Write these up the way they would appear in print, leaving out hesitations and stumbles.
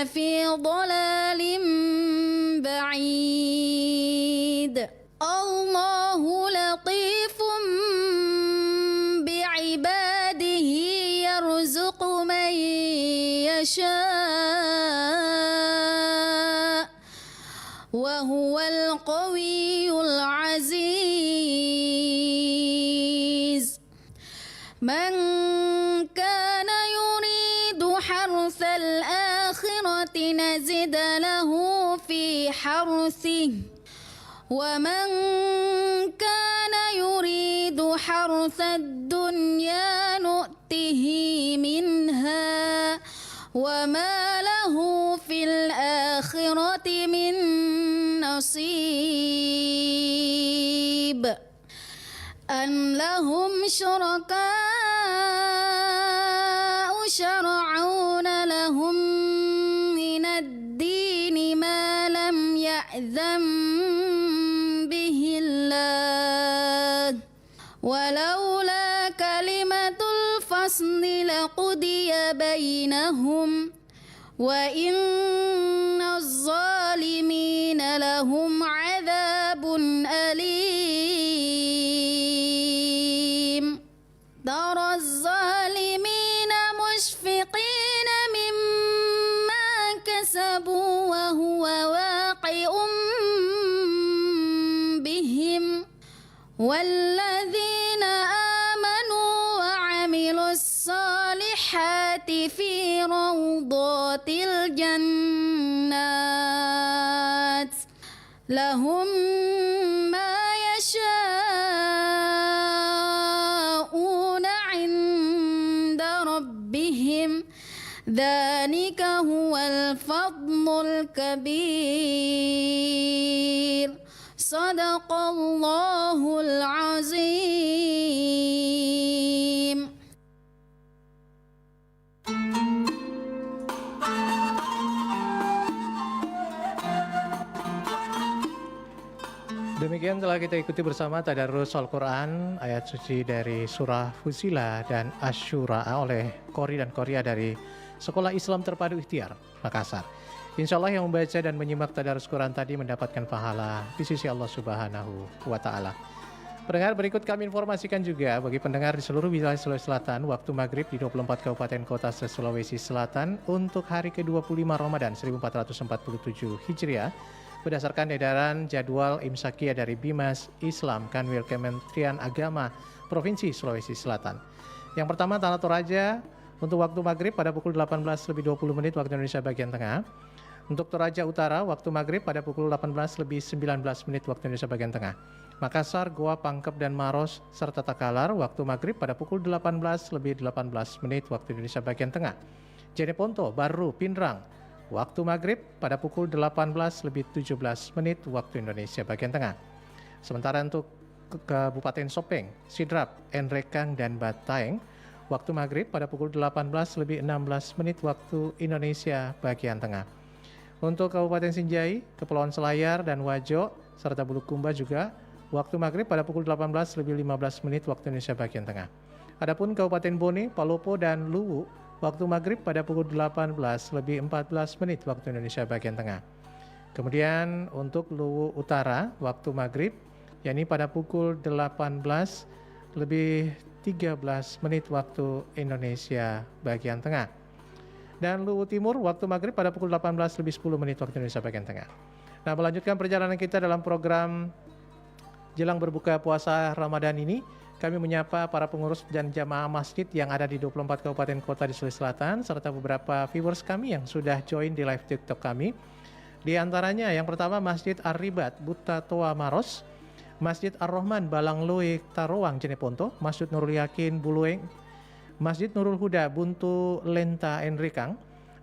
لفي ضلال بعيد الله لطيف بعباده يرزق من يشاء وهو القوي العزيز من كان يريد حرث الآخرة نزد له في حرثه ومن كان يريد حرث الدنيا نؤته منها وما له في الآخرة من نصيب أم لهم شركاء شرعون لهم من الدين ما لم يأذن به الله ولولا كلمة الفصل لقضي بينهم وإن الظالمين لهم عذاب أليم ترى الظالمين مشفقين مما كسبوا وهو واقع بهم والذين آمنوا وعملوا الصالحات في روضات الجنات لهم ما يشاءون عند ربهم ذلك هو الفضل الكبير صدق الله العظيم. Demikian telah kita ikuti bersama tadarus Al-Quran ayat suci dari surah Fussilah dan Asy-Syura oleh Qori dan Qoria dari Sekolah Islam Terpadu Ikhtiar, Makassar. Insya Allah yang membaca dan menyimak tadarus Quran tadi mendapatkan pahala di sisi Allah Subhanahu wa Ta'ala. Pendengar, berikut kami informasikan juga bagi pendengar di seluruh wilayah Sulawesi Selatan, waktu maghrib di 24 kabupaten kota Sulawesi Selatan untuk hari ke-25 Ramadan 1447 Hijriah berdasarkan edaran jadwal imsakiyah dari Bimas Islam Kanwil Kementerian Agama Provinsi Sulawesi Selatan. Yang pertama, Tala Toraja untuk waktu maghrib pada pukul 18:20 waktu Indonesia bagian tengah. Untuk Toraja Utara waktu maghrib pada pukul 18:19 waktu Indonesia bagian tengah. Makassar, Goa, Pangkep, dan Maros serta Takalar waktu maghrib pada pukul 18:18 waktu Indonesia bagian tengah. Jeneponto, Baru, Pinrang waktu maghrib pada pukul 18:17 waktu Indonesia bagian tengah. Sementara untuk Kabupaten Sopeng, Sidrap, Enrekang, dan Bataeng waktu maghrib pada pukul 18:16 waktu Indonesia bagian tengah. Untuk Kabupaten Sinjai, Kepulauan Selayar, dan Wajo serta Bulukumba juga waktu maghrib pada pukul 18:15 waktu Indonesia bagian tengah. Adapun Kabupaten Bone, Palopo, dan Luwu waktu maghrib pada pukul 18:14 waktu Indonesia bagian tengah. Kemudian untuk Luwu Utara waktu maghrib yakni pada pukul 18:13 waktu Indonesia bagian tengah. Dan Luwu Timur waktu maghrib pada pukul 18:10 waktu Indonesia bagian tengah. Nah, melanjutkan perjalanan kita dalam program jelang berbuka puasa Ramadan ini, kami menyapa para pengurus dan jamaah masjid yang ada di 24 kabupaten kota di Sulawesi Selatan, serta beberapa viewers kami yang sudah join di live TikTok kami. Di antaranya yang pertama Masjid Ar-Ribat, Buta Toa Maros, Masjid Ar-Rahman, Balangloe, Tarowang, Jeneponto, Masjid Nurul Yakin, Bulueng, Masjid Nurul Huda, Buntu Lenta, Enrikang,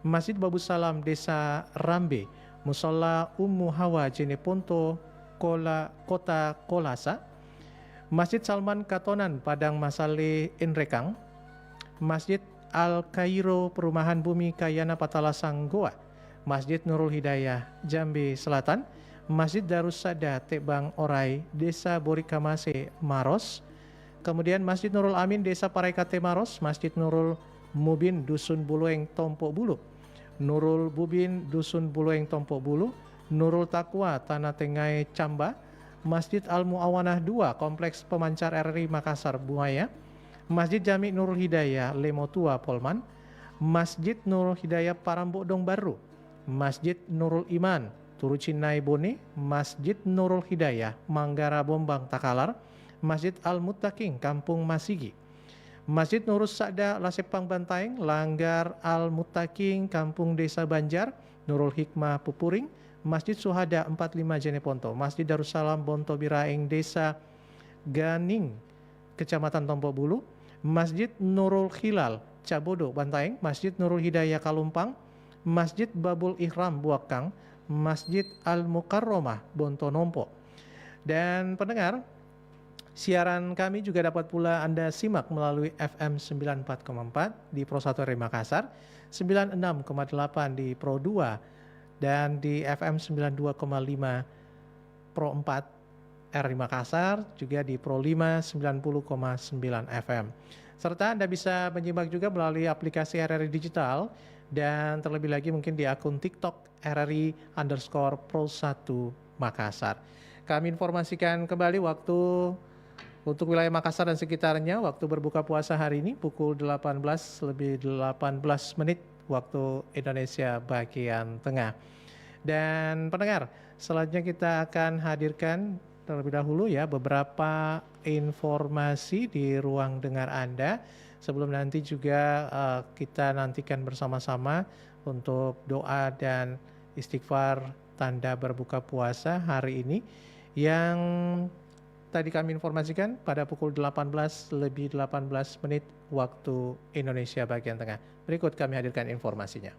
Masjid Babu Salam, Desa Rambe, Musola Ummu Hawa, Jeneponto, Kota Kolasa, Masjid Salman Katonan, Padang Masale, Enrekang, Masjid Al-Kairo, Perumahan Bumi Kayana, Patalasang, Goa, Masjid Nurul Hidayah, Jambi Selatan, Masjid Darussada, Tebang Orai, Desa Borikamase, Maros, kemudian Masjid Nurul Amin, Desa Paraikate, Maros, Masjid Nurul Mubin, Dusun Bulueng, Tompo Bulu, Nurul Bubin, Dusun Bulueng Tompo Bulu, Nurul Taqwa, Tanah Tengai Camba, Masjid Al-Mu'awanah 2, Kompleks Pemancar RRI Makassar Buaya, Masjid Jami Nurul Hidayah Lemotua Polman, Masjid Nurul Hidayah Parambodong Baru, Masjid Nurul Iman Turucinai Bone, Masjid Nurul Hidayah Manggara Bombang Takalar, Masjid Al-Muttaqin Kampung Masigi, Masjid Nurus Sa'da Lasepang Bantaeng, Langgar Al-Muttaqin Kampung Desa Banjar, Nurul Hikmah Pupuring, Masjid Suhada 45 Jeneponto, Masjid Darussalam Bonto Biraeng Desa Ganing Kecamatan Tompo Bulu, Masjid Nurul Hilal Cabodo Bantaeng, Masjid Nurul Hidayah Kalumpang, Masjid Babul Ihram Buakang, Masjid Al-Mukarromah Bonto Nompo. Dan pendengar, siaran kami juga dapat pula Anda simak melalui FM 94,4 di Pro 1 RRI Makassar, 96,8 di Pro 2, dan di FM 92,5 Pro 4 RRI Makassar, juga di Pro 5 90,9 FM. Serta Anda bisa menyimak juga melalui aplikasi RRI Digital, dan terlebih lagi mungkin di akun TikTok RRI_Pro 1 Makassar. Kami informasikan kembali waktu untuk wilayah Makassar dan sekitarnya, waktu berbuka puasa hari ini pukul 18:18 waktu Indonesia bagian tengah. Dan pendengar, selanjutnya kita akan hadirkan terlebih dahulu ya beberapa informasi di ruang dengar Anda. Sebelum nanti juga kita nantikan bersama-sama untuk doa dan istighfar tanda berbuka puasa hari ini yang tadi kami informasikan pada pukul 18:18 waktu Indonesia bagian tengah. Berikut kami hadirkan informasinya.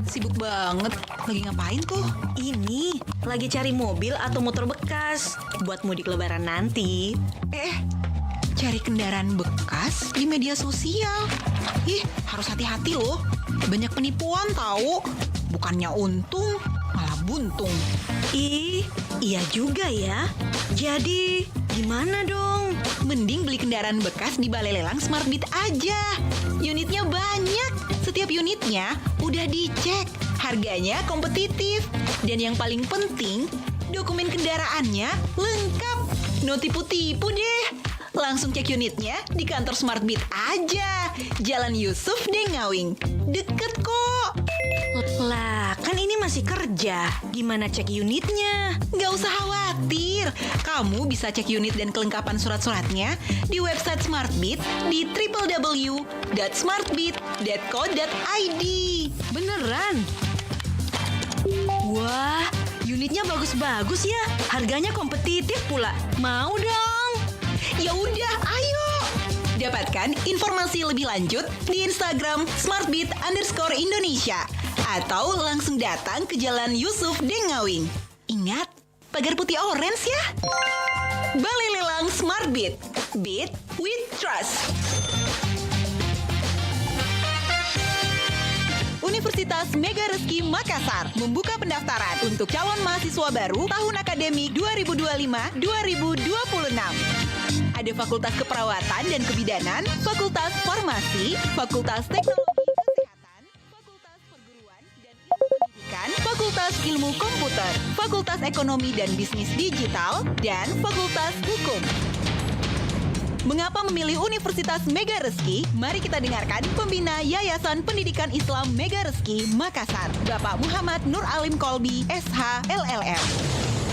Sibuk banget, lagi ngapain tuh? Ini, lagi cari mobil atau motor bekas buat mudik lebaran nanti. Cari kendaraan bekas di media sosial. Ih, harus hati-hati loh. Banyak penipuan tahu. Bukannya untung, malah buntung. Ih, iya juga ya. Jadi, gimana dong? Mending beli kendaraan bekas di Balai Lelang Smartbit aja. Unitnya banyak. Setiap unitnya udah dicek. Harganya kompetitif. Dan yang paling penting, dokumen kendaraannya lengkap. No tipu-tipu deh. Langsung cek unitnya di kantor Smartbit aja. Jalan Yusuf Dengawing. Deket kok. Lah, kan ini masih kerja. Gimana cek unitnya? Nggak usah khawatir. Kamu bisa cek unit dan kelengkapan surat-suratnya di website Smartbit di www.smartbit.co.id. Beneran? Wah, unitnya bagus-bagus ya. Harganya kompetitif pula. Mau dong. Ya udah, ayo. Dapatkan informasi lebih lanjut di Instagram smartbit_Indonesia atau langsung datang ke Jalan Yusuf Dengawing. Ingat, pagar putih orange ya. Balai Lelang Smartbit. Beat with trust. Universitas Mega Rezeki Makassar membuka pendaftaran untuk calon mahasiswa baru tahun akademik 2025-2026. Ada Fakultas Keperawatan dan Kebidanan, Fakultas Farmasi, Fakultas Teknologi Kesehatan, Fakultas Perguruan dan Ilmu Pendidikan, Fakultas Ilmu Komputer, Fakultas Ekonomi dan Bisnis Digital, dan Fakultas Hukum. Mengapa memilih Universitas Mega Rezeki? Mari kita dengarkan pembina Yayasan Pendidikan Islam Mega Rezeki Makassar, Bapak Muhammad Nur Alim Kolbi, SH, LLM.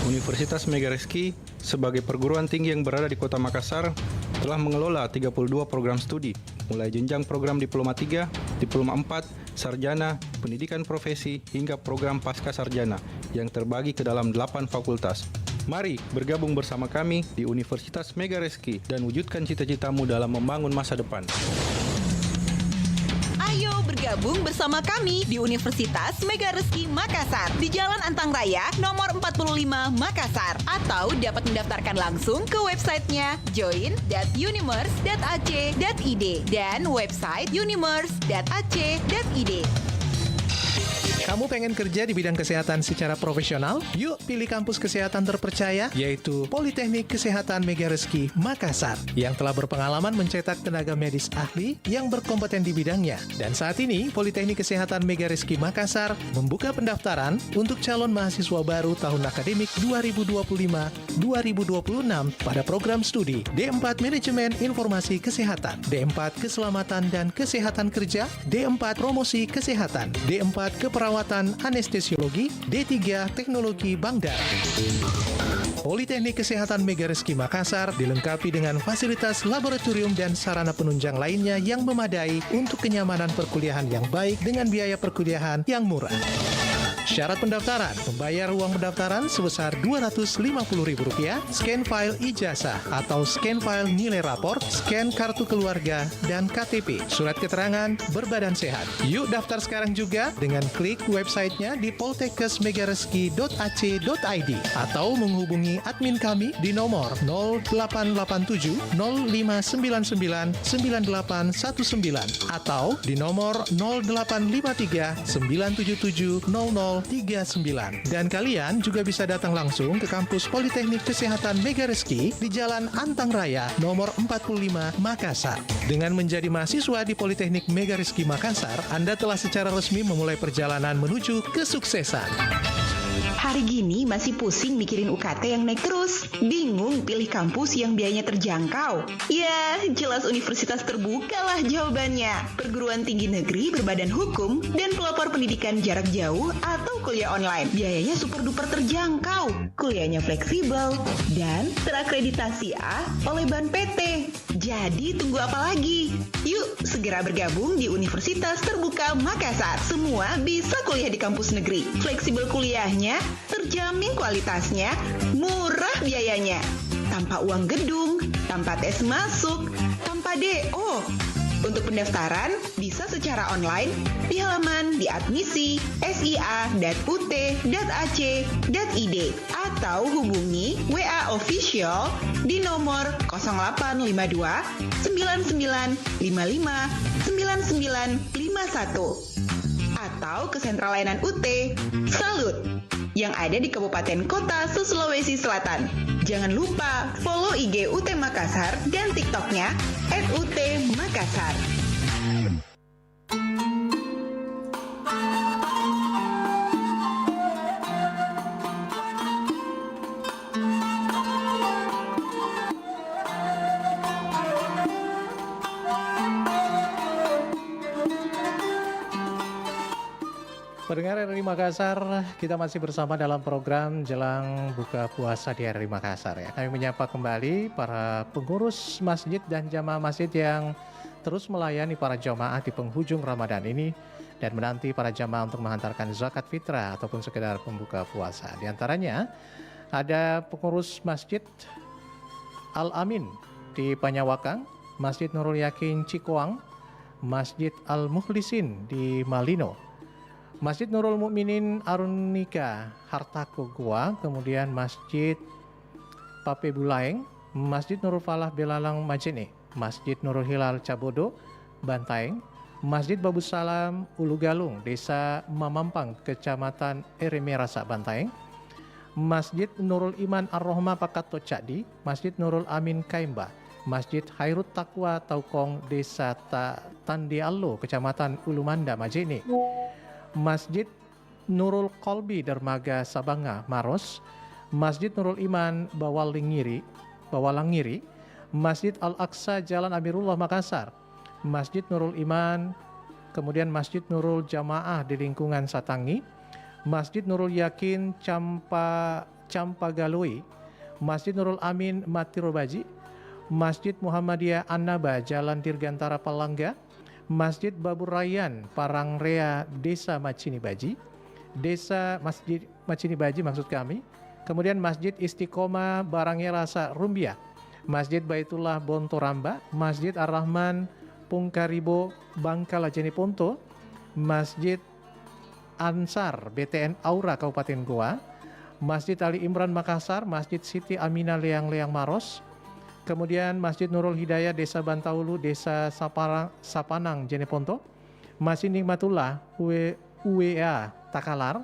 Universitas Mega Rezeki sebagai perguruan tinggi yang berada di Kota Makassar telah mengelola 32 program studi, mulai jenjang program Diploma 3, Diploma 4, Sarjana, Pendidikan Profesi, hingga program Pasca Sarjana yang terbagi ke dalam 8 fakultas. Mari bergabung bersama kami di Universitas Mega Rezeki dan wujudkan cita-citamu dalam membangun masa depan. Ayo bergabung bersama kami di Universitas Mega Rezeki Makassar di Jalan Antang Raya nomor 45 Makassar, atau dapat mendaftarkan langsung ke websitenya join.unimers.ac.id dan website unimers.ac.id. Kamu pengen kerja di bidang kesehatan secara profesional? Yuk pilih kampus kesehatan terpercaya, yaitu Politeknik Kesehatan Mega Reski Makassar, yang telah berpengalaman mencetak tenaga medis ahli yang berkompeten di bidangnya. Dan saat ini, Politeknik Kesehatan Mega Reski Makassar membuka pendaftaran untuk calon mahasiswa baru tahun akademik 2025-2026 pada program studi D4 Manajemen Informasi Kesehatan, D4 Keselamatan dan Kesehatan Kerja, D4 Promosi Kesehatan, D4 Keperawatan Anestesiologi, D3 Teknologi Bank Darah. Politeknik Kesehatan Mega Reski Makassar dilengkapi dengan fasilitas laboratorium dan sarana penunjang lainnya yang memadai untuk kenyamanan perkuliahan yang baik dengan biaya perkuliahan yang murah. Syarat pendaftaran: membayar uang pendaftaran sebesar Rp250.000, scan file ijazah atau scan file nilai rapor, scan kartu keluarga, dan KTP, surat keterangan berbadan sehat. Yuk daftar sekarang juga dengan klik websitenya di poltekkesmegareski.ac.id atau menghubungi admin kami di nomor 0887 0599 9819 atau di nomor 0853 977 0039. Dan kalian juga bisa datang langsung ke kampus Politeknik Kesehatan Mega Reski di Jalan Antang Raya nomor 45 Makassar. Dengan menjadi mahasiswa di Politeknik Mega Reski Makassar, Anda telah secara resmi memulai perjalanan menuju kesuksesan. Hari gini masih pusing mikirin UKT yang naik terus. Bingung pilih kampus yang biayanya terjangkau. Ya, jelas universitas terbuka lah jawabannya. Perguruan tinggi negeri berbadan hukum dan pelopor pendidikan jarak jauh atau kuliah online. Biayanya super duper terjangkau. Kuliahnya fleksibel dan terakreditasi A oleh Ban PT. Jadi tunggu apa lagi? Yuk segera bergabung di Universitas Terbuka Makassar. Semua bisa kuliah di kampus negeri. Fleksibel kuliahnya, terjamin kualitasnya, murah biayanya. Tanpa uang gedung, tanpa tes masuk, tanpa DO. Untuk pendaftaran bisa secara online di halaman diadmisi sia.ut.ac.id atau hubungi WA official di nomor 0852 9955 9951 atau ke Sentral Layanan UT Salut yang ada di Kabupaten Kota Sulawesi Selatan. Jangan lupa follow IG UT Makassar dan TikToknya @UT-Makassar. Pendengar RRI Makassar, kita masih bersama dalam program Jelang Buka Puasa di RRI Makassar ya. Kami menyapa kembali para pengurus masjid dan jamaah masjid yang terus melayani para jamaah di penghujung Ramadan ini dan menanti para jamaah untuk menghantarkan zakat fitrah ataupun sekedar pembuka puasa. Di antaranya ada pengurus Masjid Al-Amin di Panyawakang, Masjid Nurul Yakin Cikoang, Masjid Al-Mukhlisin di Malino, Masjid Nurul Mukminin Arunika Hartako Goa, kemudian Masjid Pape Bulaeng, Masjid Nurul Falah Belalang Majene, Masjid Nurul Hilal Cabodo Bantaeng, Masjid Babu Salam Ulu Galung Desa Mamampang Kecamatan Eremerasa Bantaeng, Masjid Nurul Iman Ar-Rohma Pakato Cakdi, Masjid Nurul Amin Kaimba, Masjid Hairut Taqwa Taukong Desa Tandiallo Kecamatan Ulumanda Majene, Masjid Nurul Kolbi Dermaga Sabanga Maros, Masjid Nurul Iman Bawalangiri, Masjid Al-Aqsa Jalan Amirullah Makassar, Masjid Nurul Iman, kemudian Masjid Nurul Jamaah di lingkungan Satangi, Masjid Nurul Yakin Campagaloi, Masjid Nurul Amin Matirobaji, Masjid Muhammadiyah Annaba Jalan Dirgantara Palangga, Masjid Babur Rayyan Parangrea Desa Macinibaji, Masjid Macinibaji maksud kami, kemudian Masjid Istiqomah Barangerasa Rumbia, Masjid Baitullah Bontoramba, Masjid Ar-Rahman Pungkaribo Bangkala Jeniponto, Masjid Ansar BTN Aura Kabupaten Goa, Masjid Ali Imran Makassar, Masjid Siti Aminah Leang Maros, kemudian Masjid Nurul Hidayah Desa Bantaulu Desa Sapanang Jeneponto, Masjid Nikmatullah UEA Takalar,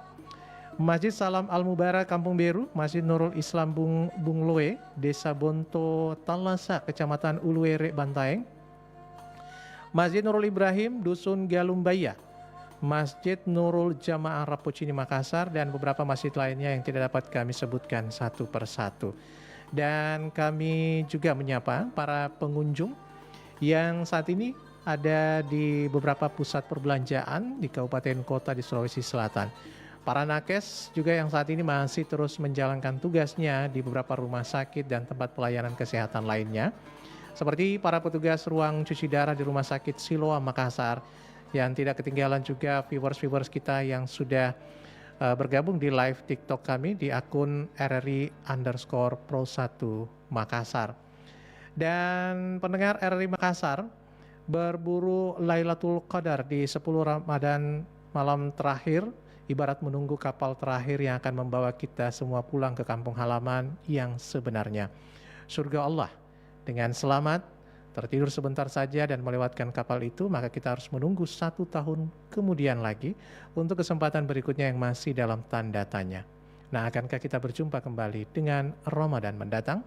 Masjid Salam Al-Mubarak Kampung Beru, Masjid Nurul Islam Bung Loe, Desa Bonto Talasa, Kecamatan Uluwere Bantaeng, Masjid Nurul Ibrahim, Dusun Galumbaya, Masjid Nurul Jamaah Rapocini Makassar, dan beberapa masjid lainnya yang tidak dapat kami sebutkan satu persatu. Dan kami juga menyapa para pengunjung yang saat ini ada di beberapa pusat perbelanjaan di kabupaten kota di Sulawesi Selatan. Para nakes juga yang saat ini masih terus menjalankan tugasnya di beberapa rumah sakit dan tempat pelayanan kesehatan lainnya. Seperti para petugas ruang cuci darah di Rumah Sakit Siloam Makassar, yang tidak ketinggalan juga viewers-viewers kita yang sudah bergabung di live TikTok kami di akun RRI_Pro1 Makassar. Dan pendengar RRI Makassar, berburu Lailatul Qadar di 10 Ramadan malam terakhir, ibarat menunggu kapal terakhir yang akan membawa kita semua pulang ke kampung halaman yang sebenarnya. Surga Allah dengan selamat, tertidur sebentar saja dan melewatkan kapal itu, maka kita harus menunggu 1 tahun kemudian lagi untuk kesempatan berikutnya yang masih dalam tanda tanya. Nah, akankah kita berjumpa kembali dengan Ramadan mendatang?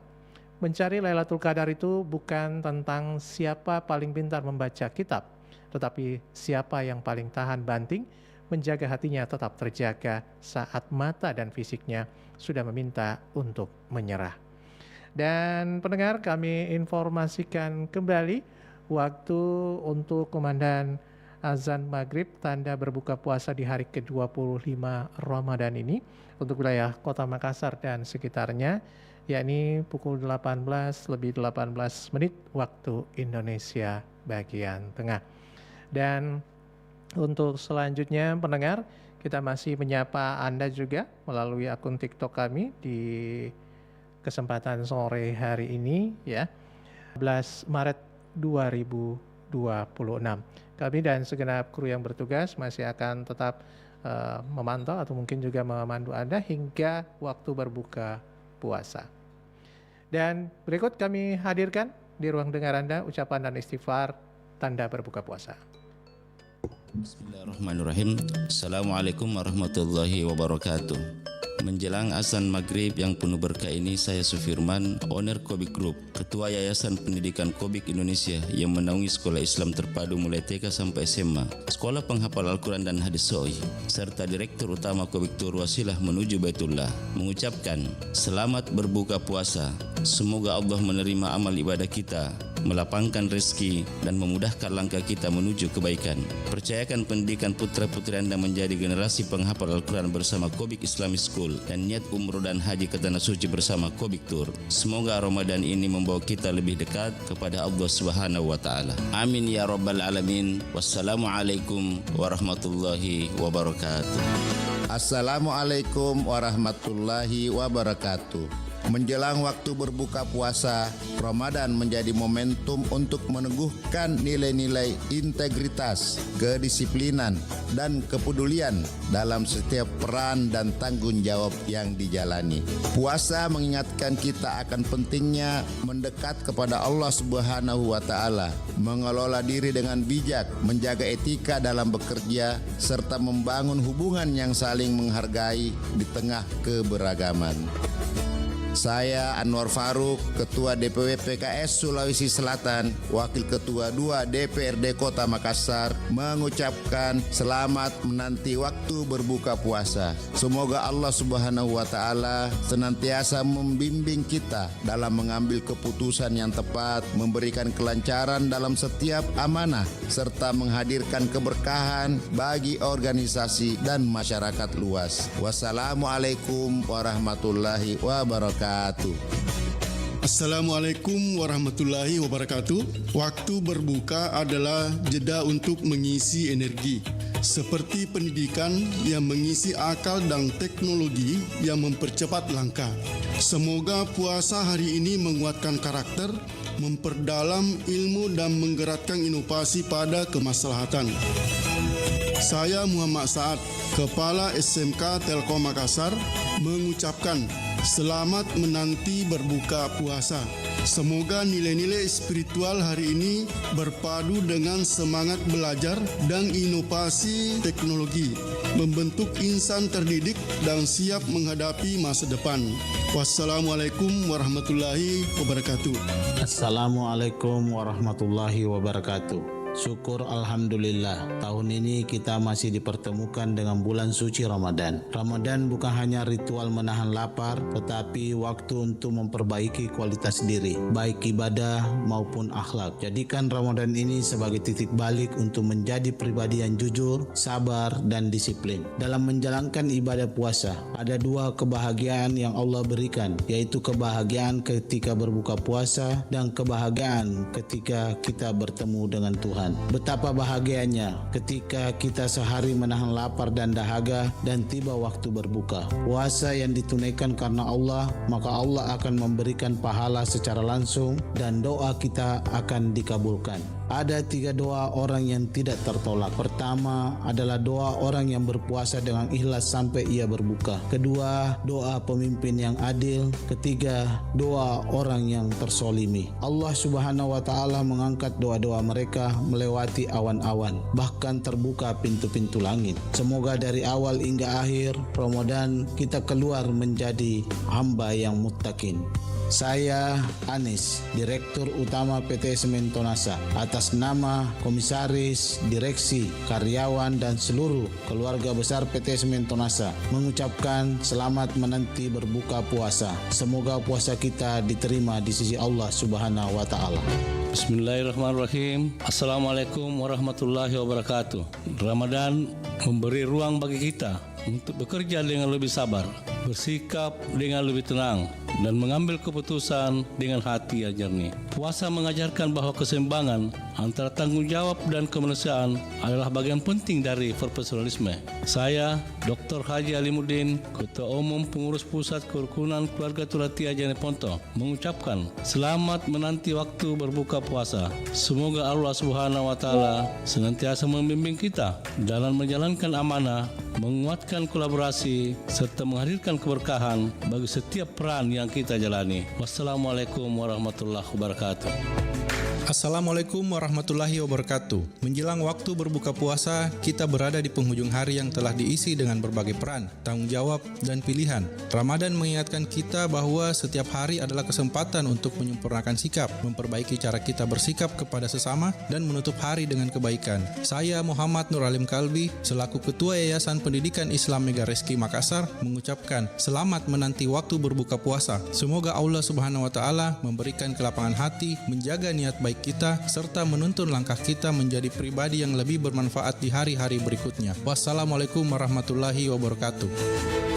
Mencari Lailatul Qadar itu bukan tentang siapa paling pintar membaca kitab, tetapi siapa yang paling tahan banting, menjaga hatinya tetap terjaga saat mata dan fisiknya sudah meminta untuk menyerah. Dan pendengar, kami informasikan kembali waktu untuk kumandang azan maghrib tanda berbuka puasa di hari ke-25 Ramadan ini untuk wilayah Kota Makassar dan sekitarnya, yakni pukul 18 lebih 18 menit waktu Indonesia bagian tengah. Dan untuk selanjutnya pendengar, kita masih menyapa Anda juga melalui akun TikTok kami di kesempatan sore hari ini ya, 11 Maret 2026. Kami dan segenap kru yang bertugas masih akan tetap memantau atau mungkin juga memandu Anda hingga waktu berbuka puasa. Dan berikut kami hadirkan di ruang dengar Anda ucapan dan istighfar tanda berbuka puasa. Bismillahirrahmanirrahim. Assalamualaikum warahmatullahi wabarakatuh. Menjelang azan maghrib yang penuh berkah ini, saya Sufirman, owner Kobik Group, Ketua Yayasan Pendidikan Kobik Indonesia yang menaungi sekolah Islam terpadu mulai TK sampai SMA, Sekolah Penghafal Al-Quran dan Hadis Sahih, serta Direktur Utama Kobik Tur Wasilah menuju Baitullah, mengucapkan selamat berbuka puasa. Semoga Allah menerima amal ibadah kita, melapangkan rezeki dan memudahkan langkah kita menuju kebaikan. Percayakan pendidikan putra-putri Anda menjadi generasi penghafal Al-Quran bersama Kobik Islamic School dan niat umroh dan haji ke Tanah Suci bersama Kobik Tur. Semoga Ramadan ini membawa kita lebih dekat kepada Allah Subhanahu wa taala. Amin ya rabbal alamin. Wassalamualaikum warahmatullahi wabarakatuh. Assalamualaikum warahmatullahi wabarakatuh. Menjelang waktu berbuka puasa, Ramadan menjadi momentum untuk meneguhkan nilai-nilai integritas, kedisiplinan, dan kepedulian dalam setiap peran dan tanggung jawab yang dijalani. Puasa mengingatkan kita akan pentingnya mendekat kepada Allah Subhanahu wa taala, mengelola diri dengan bijak, menjaga etika dalam bekerja, serta membangun hubungan yang saling menghargai di tengah keberagaman. Saya Anwar Faruk, Ketua DPW PKS Sulawesi Selatan, Wakil Ketua 2 DPRD Kota Makassar, mengucapkan selamat menanti waktu berbuka puasa. Semoga Allah Subhanahu wa taala senantiasa membimbing kita dalam mengambil keputusan yang tepat, memberikan kelancaran dalam setiap amanah, serta menghadirkan keberkahan bagi organisasi dan masyarakat luas. Wassalamualaikum warahmatullahi wabarakatuh. Assalamualaikum warahmatullahi wabarakatuh. Waktu berbuka adalah jeda untuk mengisi energi, seperti pendidikan yang mengisi akal dan teknologi yang mempercepat langkah. Semoga puasa hari ini menguatkan karakter, memperdalam ilmu dan menggerakkan inovasi pada kemaslahatan. Saya Muhammad Saad, Kepala SMK Telkom Makassar, mengucapkan selamat menanti berbuka puasa. Semoga nilai-nilai spiritual hari ini berpadu dengan semangat belajar dan inovasi teknologi, membentuk insan terdidik dan siap menghadapi masa depan. Wassalamualaikum warahmatullahi wabarakatuh. Assalamualaikum warahmatullahi wabarakatuh. Syukur Alhamdulillah, tahun ini kita masih dipertemukan dengan bulan suci Ramadan. Ramadan bukan hanya ritual menahan lapar, tetapi waktu untuk memperbaiki kualitas diri, baik ibadah maupun akhlak. Jadikan Ramadan ini sebagai titik balik untuk menjadi pribadi yang jujur, sabar, dan disiplin. Dalam menjalankan ibadah puasa, ada dua kebahagiaan yang Allah berikan, yaitu kebahagiaan ketika berbuka puasa dan kebahagiaan ketika kita bertemu dengan Tuhan. Betapa bahagianya ketika kita sehari menahan lapar dan dahaga dan tiba waktu berbuka. Puasa yang ditunaikan karena Allah, maka Allah akan memberikan pahala secara langsung dan doa kita akan dikabulkan. Ada 3 doa orang yang tidak tertolak. Pertama adalah doa orang yang berpuasa dengan ikhlas sampai ia berbuka. Kedua, doa pemimpin yang adil. Ketiga, doa orang yang tersolimi. Allah Subhanahu wa Ta'ala mengangkat doa-doa mereka melewati awan-awan, bahkan terbuka pintu-pintu langit. Semoga dari awal hingga akhir Ramadan kita keluar menjadi hamba yang muttaqin. Saya Anis, Direktur Utama PT Semen Tonasa, atas nama Komisaris, Direksi, Karyawan, dan seluruh keluarga besar PT Semen Tonasa mengucapkan selamat menanti berbuka puasa. Semoga puasa kita diterima di sisi Allah Subhanahu wa Ta'ala. Bismillahirrahmanirrahim. Assalamualaikum warahmatullahi wabarakatuh. Ramadan memberi ruang bagi kita untuk bekerja dengan lebih sabar, bersikap dengan lebih tenang, dan mengambil keputusan dengan hati yang jernih. Puasa mengajarkan bahwa keseimbangan antara tanggung jawab dan kemanusiaan adalah bagian penting dari profesionalisme. Saya, Dr. Haji Alimuddin, Ketua Umum Pengurus Pusat Kerukunan Keluarga Tulatia Jeneponto, mengucapkan selamat menanti waktu berbuka puasa. Semoga Allah Subhanahu wa Ta'ala senantiasa membimbing kita dalam menjalankan amanah, menguatkan kolaborasi, serta menghadirkan keberkahan bagi setiap peran yang kita jalani. Wassalamualaikum warahmatullahi wabarakatuh. Assalamualaikum warahmatullahi wabarakatuh. Menjelang waktu berbuka puasa, kita berada di penghujung hari yang telah diisi dengan berbagai peran, tanggung jawab, dan pilihan. Ramadan mengingatkan kita bahwa setiap hari adalah kesempatan untuk menyempurnakan sikap, memperbaiki cara kita bersikap kepada sesama, dan menutup hari dengan kebaikan. Saya Muhammad Nur Alim Kalbi, selaku Ketua Yayasan Pendidikan Islam Mega Reski Makassar, mengucapkan selamat menanti waktu berbuka puasa. Semoga Allah Subhanahu wa Ta'ala memberikan kelapangan hati, menjaga niat baik kita, serta menuntun langkah kita menjadi pribadi yang lebih bermanfaat di hari-hari berikutnya. Wassalamualaikum warahmatullahi wabarakatuh.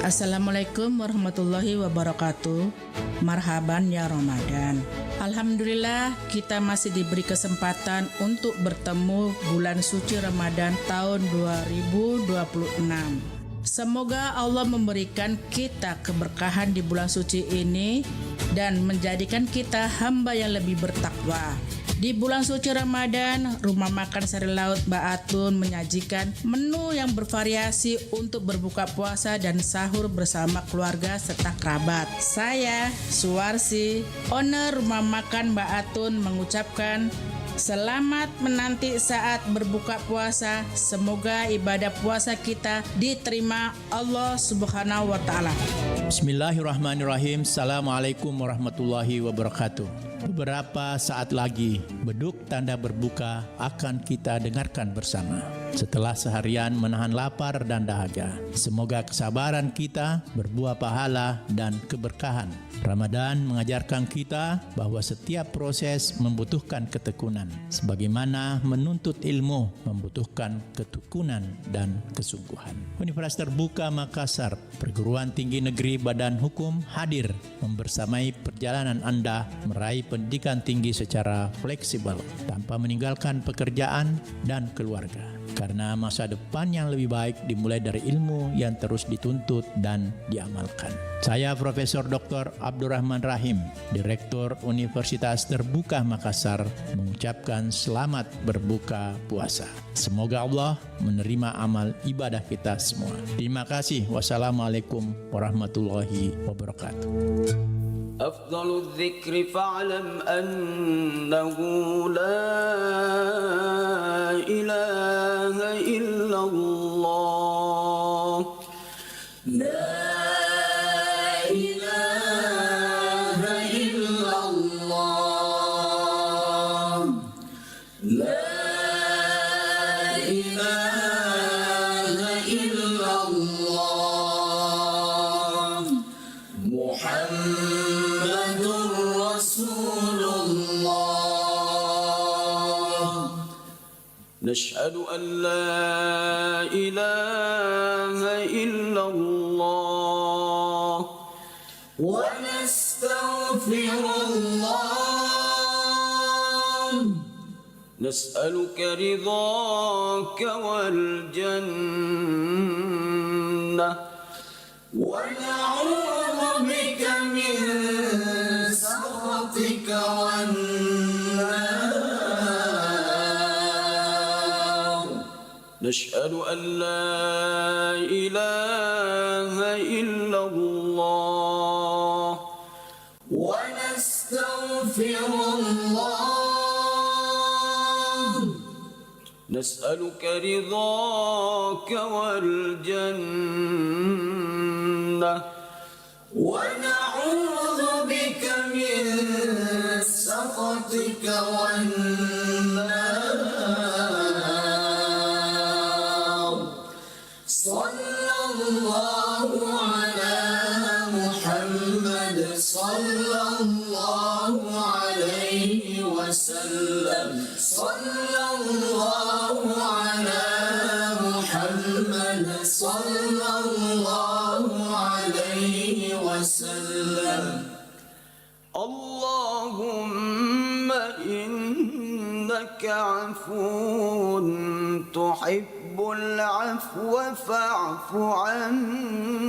Assalamualaikum warahmatullahi wabarakatuh. Marhaban ya Ramadan. Alhamdulillah kita masih diberi kesempatan untuk bertemu bulan suci Ramadan tahun 2026. Semoga Allah memberikan kita keberkahan di bulan suci ini dan menjadikan kita hamba yang lebih bertakwa. Di bulan suci Ramadan, Rumah Makan Sari Laut Mbak Atun menyajikan menu yang bervariasi untuk berbuka puasa dan sahur bersama keluarga serta kerabat. Saya, Suwarsi, owner Rumah Makan Mbak Atun, mengucapkan selamat menanti saat berbuka puasa. Semoga ibadah puasa kita diterima Allah Subhanahu wa Ta'ala. Bismillahirrahmanirrahim. Assalamualaikum warahmatullahi wabarakatuh. Beberapa saat lagi beduk tanda berbuka akan kita dengarkan bersama. Setelah seharian menahan lapar dan dahaga, semoga kesabaran kita berbuah pahala dan keberkahan. Ramadan mengajarkan kita bahwa setiap proses membutuhkan ketekunan, sebagaimana menuntut ilmu membutuhkan ketekunan dan kesungguhan. Universitas Terbuka Makassar, Perguruan Tinggi Negeri Badan Hukum hadir membersamai perjalanan Anda meraih pendidikan tinggi secara fleksibel tanpa meninggalkan pekerjaan dan keluarga. Karena masa depan yang lebih baik dimulai dari ilmu yang terus dituntut dan diamalkan. Saya Profesor Dr. Abdurrahman Rahim, Direktur Universitas Terbuka Makassar, mengucapkan selamat berbuka puasa. Semoga Allah menerima amal ibadah kita semua. Terima kasih. Wassalamualaikum warahmatullahi wabarakatuh. أفضل الذكر فاعلم أنه لا إله إلا الله لا إله إلا الله لا إله إلا الله محمد رسول الله نشهد أن لا إله إلا الله ونستغفر الله نسألك رضاك والجنة ونعوذ بك من سخطك والنار نشهد أن لا إله إلا الله ونستغفر الله نسألك رضاك والجنة ونعوذ بك من سخطك والنار صلى الله على محمد صلى الله عليه وسلم صلى الله على محمد صلى الله عليه وسلم اللهم إنك عفو تحب العفو فاعف عنا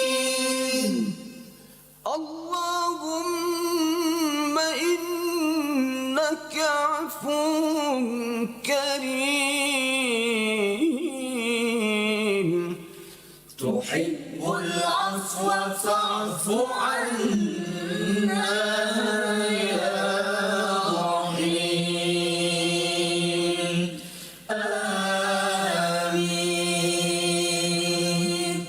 آمين اللهم إنك عفو كريم تحب العفو فاعف عنا يا رحيم آمين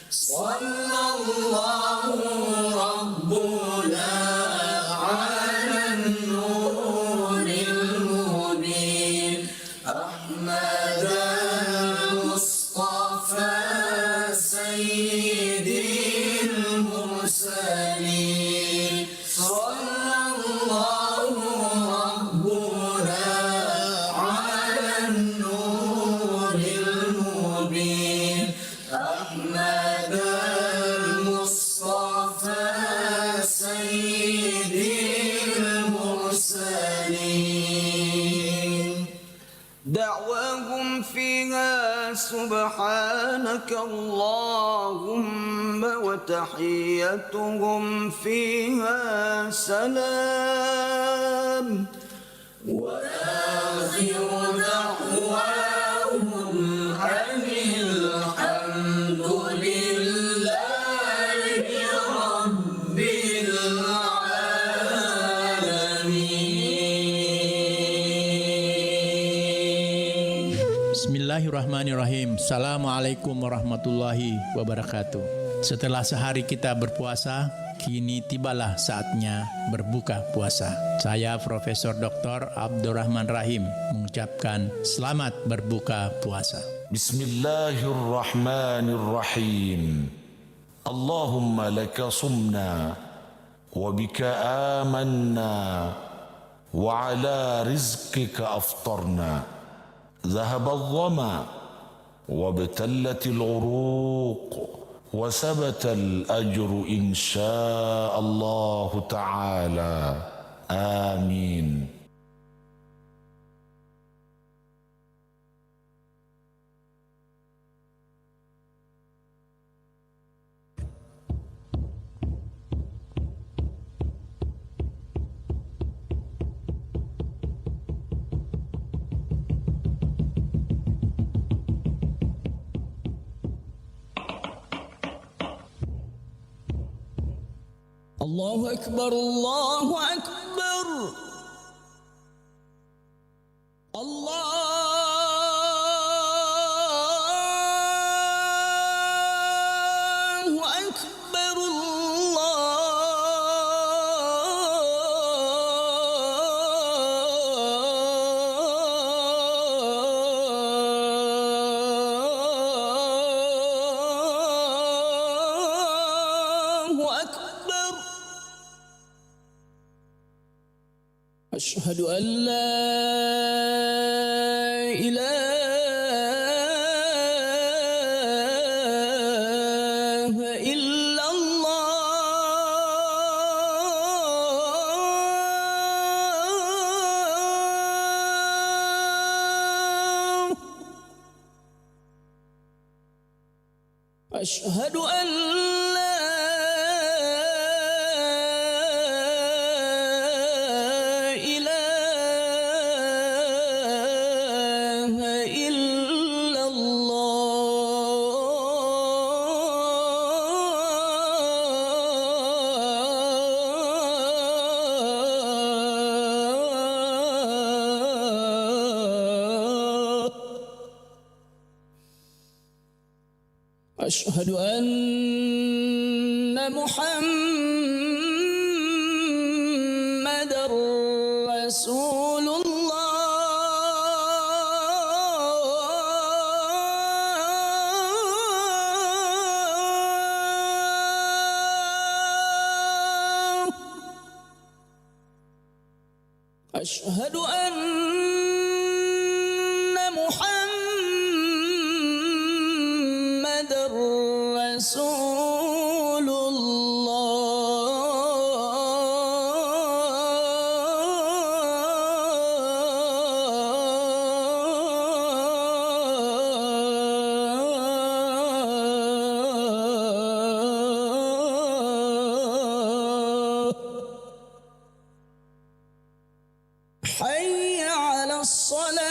صلى الله ربنا على النور المبين أحمد المصطفى سيد المرسلين صلى الله ربنا على النور المبين أحمد المصطفى سيد المرسلين دعواهم فيها سبحانك اللهم وتحيتهم فيها سلام وآخر دعواهم أن الحمد لله رب العالمين Bismillahirrahmanirrahim. Assalamualaikum warahmatullahi wabarakatuh. Setelah sehari kita berpuasa, kini tibalah saatnya berbuka puasa. Saya Profesor Dr. Abdurrahman Rahim mengucapkan selamat berbuka puasa. Bismillahirrahmanirrahim. Allahumma laka sumna wa bika amanna wa ala rizqika aftarna. ذهب الظما وابتلت العروق وثبت الأجر إن شاء الله تعالى آمين. الله أكبر الله أكبر الله أكبر الله أكبر أشهد أن لا إله إلا الله أشهد أن لا إله إلا الله أشهد أن محمدًا رسول الله أشهد أن محمدًا رسول الله حي على الصلاة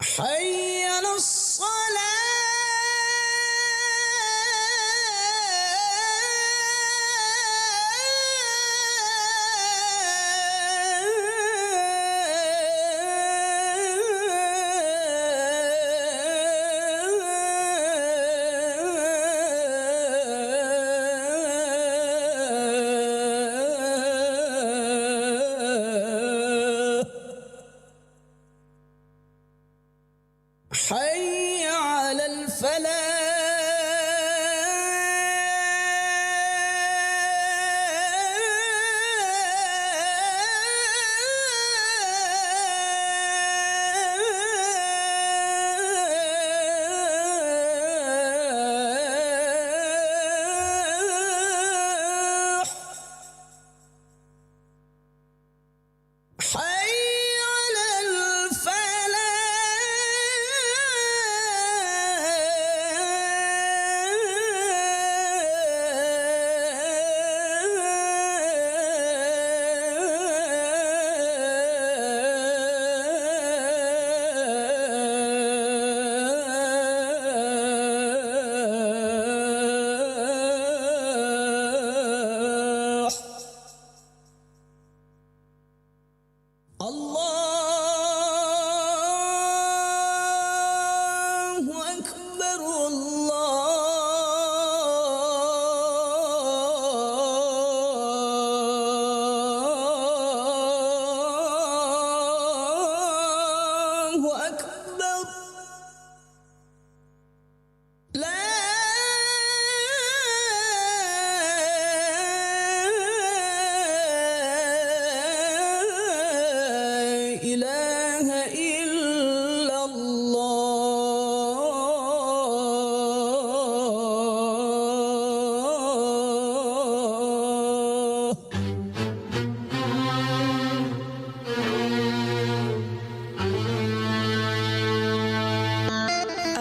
حي على الصلاة حي على الفلاح حي على الفلاح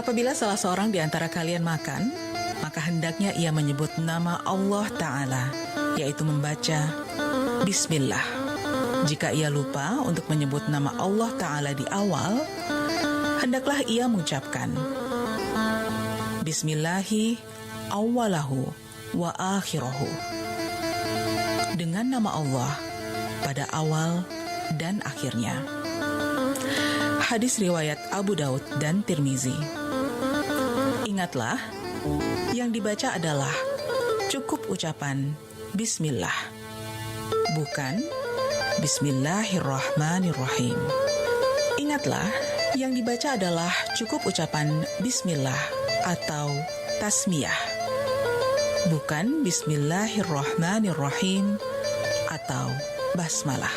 Apabila salah seorang di antara kalian makan, maka hendaknya ia menyebut nama Allah Ta'ala, yaitu membaca Bismillah. Jika ia lupa untuk menyebut nama Allah Ta'ala di awal, hendaklah ia mengucapkan Bismillahi awwalahu wa akhirahu, dengan nama Allah pada awal dan akhirnya. Hadis riwayat Abu Daud dan Tirmizi. Ingatlah, yang dibaca adalah cukup ucapan Bismillah, bukan Bismillahirrahmanirrahim. Ingatlah, yang dibaca adalah cukup ucapan Bismillah atau tasmiyah, bukan Bismillahirrahmanirrahim atau basmalah.